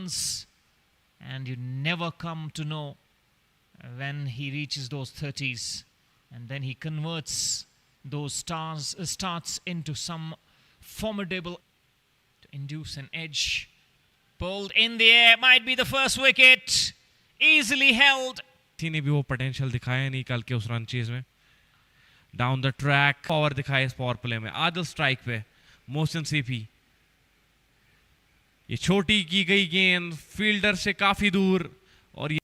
runs, and you never come to know when he reaches those 30s, and then he converts those starts into some formidable to induce an edge. Pulled in the air, might be the first wicket, easily held. किसी ने भी वो potential दिखाया नहीं कल के उस run chase में. डाउन द ट्रैक पावर दिखाया इस पावर प्ले में. आदिल स्ट्राइक पे, मोहसिन सीपी. ये छोटी की गई गेंद फील्डर से काफी दूर, और ये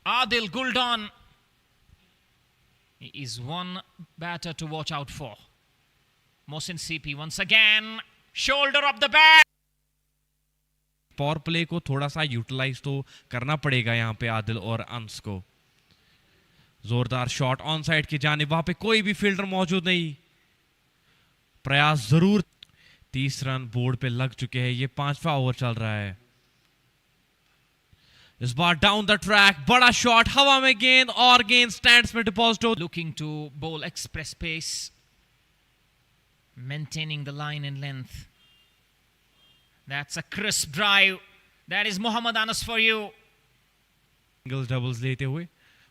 Adil Guldan is one batter to watch out for. Mohsin CP once again, shoulder of the bat. Power play को थोड़ा सा यूटिलाइज तो करना पड़ेगा यहाँ पे आदिल और अंस को. जोरदार शॉट ऑन साइड की जानिब, वहां पे कोई भी फील्डर मौजूद नहीं. प्रयास जरूर. 30 रन बोर्ड पे लग चुके हैं. ये 5वां ओवर चल रहा है. इस बार डाउन द ट्रैक, बड़ा शॉट, हवा में गेंद, और गेंद स्टैंड्स में डिपॉजिट हो. Looking to bowl express pace, maintaining the line and length. That's a crisp drive. That is Mohammad Anas for you. Singles doubles लेते हुए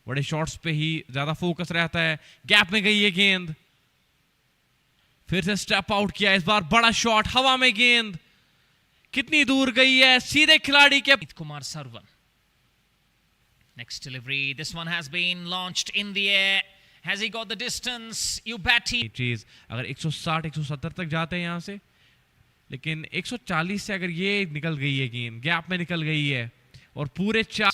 बड़े शॉट्स पे ही ज्यादा फोकस रहता है. गैप में गई ये गेंद, फिर से स्टेप आउट किया. इस बार बड़ा शॉट, हवा में गेंद, कितनी दूर गई है, सीधे खिलाड़ी के. Kumar Sarwan. Next delivery. This one has been launched in the air. Has he got the distance? You bet he. चीज अगर 160-170 तक जाते हैं यहां से, लेकिन 140 से अगर ये निकल गई है गेंद, गैप में निकल गई है, और पूरे 4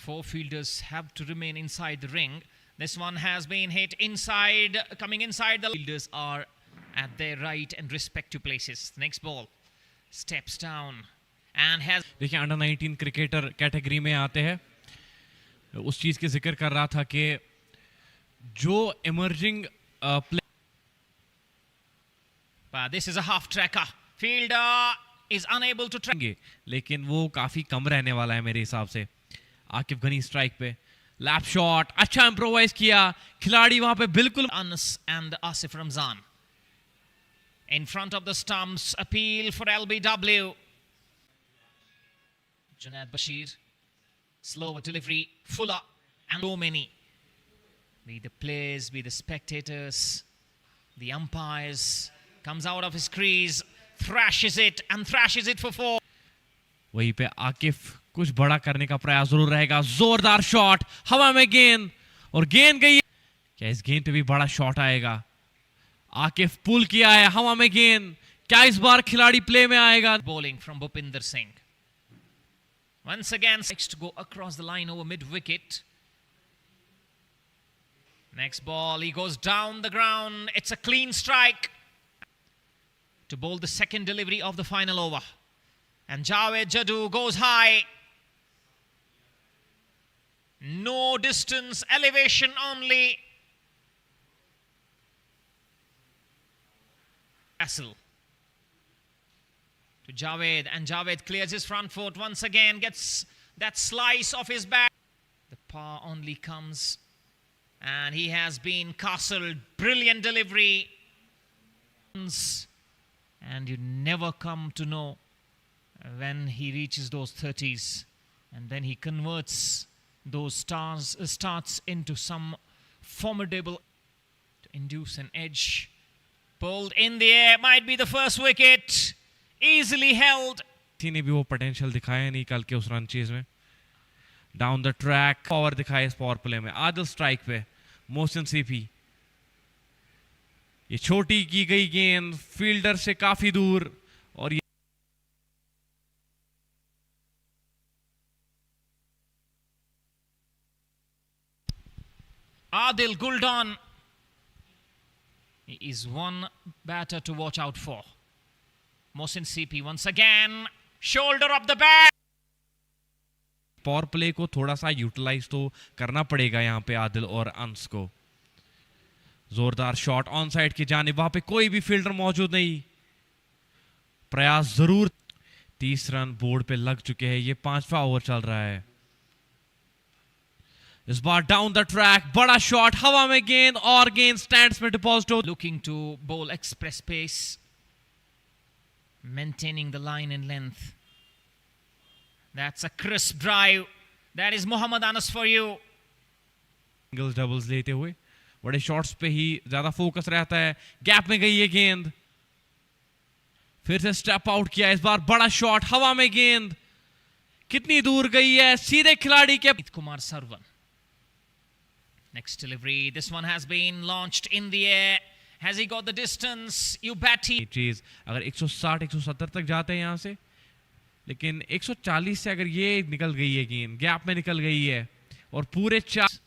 4 fielders have to remain inside the ring. This one has been hit inside, coming inside. The fielders are at their right and respective places. Next ball steps down and has. देखिए under 19 cricketer category में आते हैं. उस चीज के जिक्र कर रहा था कि जो emerging play. But this is a half tracker. Fielder is unable to track. लेकिन वो काफी कम रहने वाला है मेरे हिसाब से. आकिफ गनी स्ट्राइक पे, लैप शॉट, अच्छा इंप्रोवाइज किया खिलाड़ी वहां पे बिल्कुल. Anas and Asif Ramzan in front of the stumps. Appeal for LBW. Junaid Bashir, slower delivery, Fuller, and so many. Be the players, be the spectators, the umpires. Comes out of his crease, thrashes it and thrashes it for 4. वहीं पे आकिफ कुछ बड़ा करने का प्रयास जरूर रहेगा. जोरदार शॉट, हवा में गेंद, और गेंद गई. क्या इस गेंद पे भी बड़ा शॉट आएगा? आकिफ पुल किया है, हवा में गेंद, क्या इस बार खिलाड़ी प्ले में आएगा? Bowling from Bhupinder Singh. Once again, next to go across the line over mid wicket. Next ball, he goes down the ground. It's a clean strike to bowl the second delivery of the final over. And Javed Jadoo goes high. No distance, elevation only. Castle to Javed, and Javed clears his front foot once again, gets that slice of his bat. The power only comes, and he has been castled. Brilliant delivery. And you never come to know when he reaches those 30s, and then he converts those starts into some formidable to induce an edge. Pulled in the air, might be the first wicket, easily held. किसी ने भी वो potential दिखाया नहीं कल के उस run chase में. डाउन द ट्रैक पावर दिखाया इस पावर प्ले में. आदिल स्ट्राइक पे, मोहसिन सीपी. ये छोटी की गई गेंद फील्डर से काफी दूर, और ये Adil Guldan is one batter to watch out for. Mohsin CP once again, shoulder of the bat. Power play को थोड़ा सा यूटिलाइज तो करना पड़ेगा यहाँ पे आदिल और अंस को. जोरदार शॉट ऑन साइड की जानिब, वहां पे कोई भी फील्डर मौजूद नहीं. प्रयास जरूर. 30 रन बोर्ड पे लग चुके हैं. ये 5वां ओवर चल रहा है. इस बार डाउन द ट्रैक, बड़ा शॉट, हवा में गेंद और गेंद स्टैंड्स में डिपॉजिट हो। Looking to bowl express pace, maintaining the line in length. That's a crisp drive. That is Mohammad Anas for you. Singles doubles लेते हुए बड़े शॉट्स पे ही ज्यादा फोकस रहता है। गैप में गई है गेंद, फिर से स्टेप आउट किया, इस बार बड़ा शॉट, हवा में गेंद कितनी दूर गई है, सीधे खिलाड़ी के। Kumar Sarwan. Next delivery. This one has been launched in the air. Has he got the distance? You bet he. चीज अगर 160-170 तक जाते हैं यहां से, लेकिन 140 से अगर ये निकल गई है गेंद, गैप में निकल गई है और पूरे 4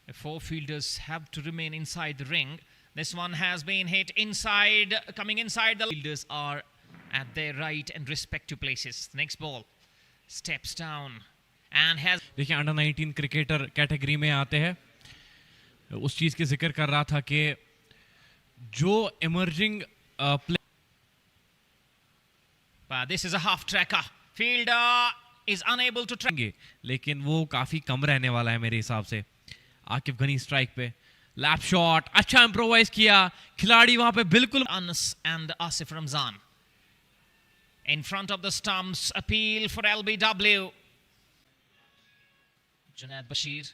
The four fielders have to remain inside the ring. This one has been hit inside, coming inside. The fielders are at their right and respective places. The next ball steps down and has. देखिए under 19 cricketer category में आते हैं, उस चीज के जिक्र कर रहा था कि जो emerging play. But this is a half tracker. Fielder is unable to track. लेकिन वो काफी कम रहने वाला है मेरे हिसाब से। आकिफ गनी स्ट्राइक पे, लैप शॉट, अच्छा इंप्रोवाइज किया, खिलाड़ी वहां पे बिल्कुल। Anas and Asif Ramzan in front of the stumps. Appeal for LBW. Junaid Bashir,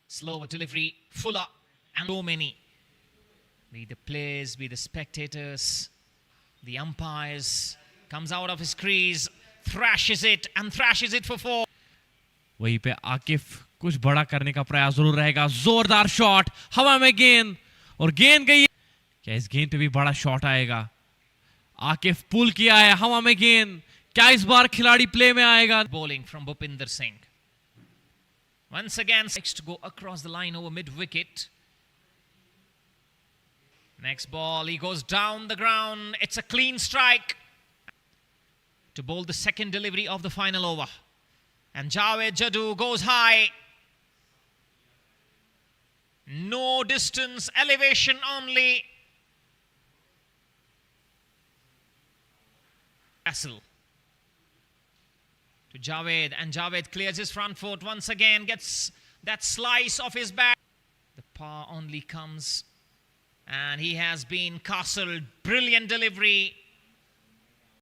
slower delivery, Fuller, and so many. Be the players, be the spectators, the umpires. Comes out of his crease, thrashes it and thrashes it for 4. वहीं पे आकिफ कुछ बड़ा करने का प्रयास जरूर रहेगा। जोरदार शॉट, हवा में गेंद और गेंद गई। क्या इस गेंद पे भी बड़ा शॉट आएगा? आकिफ पुल किया है, हवा में गेंद, क्या इस बार खिलाड़ी प्ले में आएगा? Bowling from Bhupinder Singh. Once again, next to go across the line over mid wicket. Next ball, he goes down the ground. It's a clean strike to bowl the second delivery of the final over. And Javed Jadoo goes high. No distance, elevation only. Castle to Javed, and Javed clears his front foot once again, gets that slice of his back. The power only comes, and he has been castled. Brilliant delivery.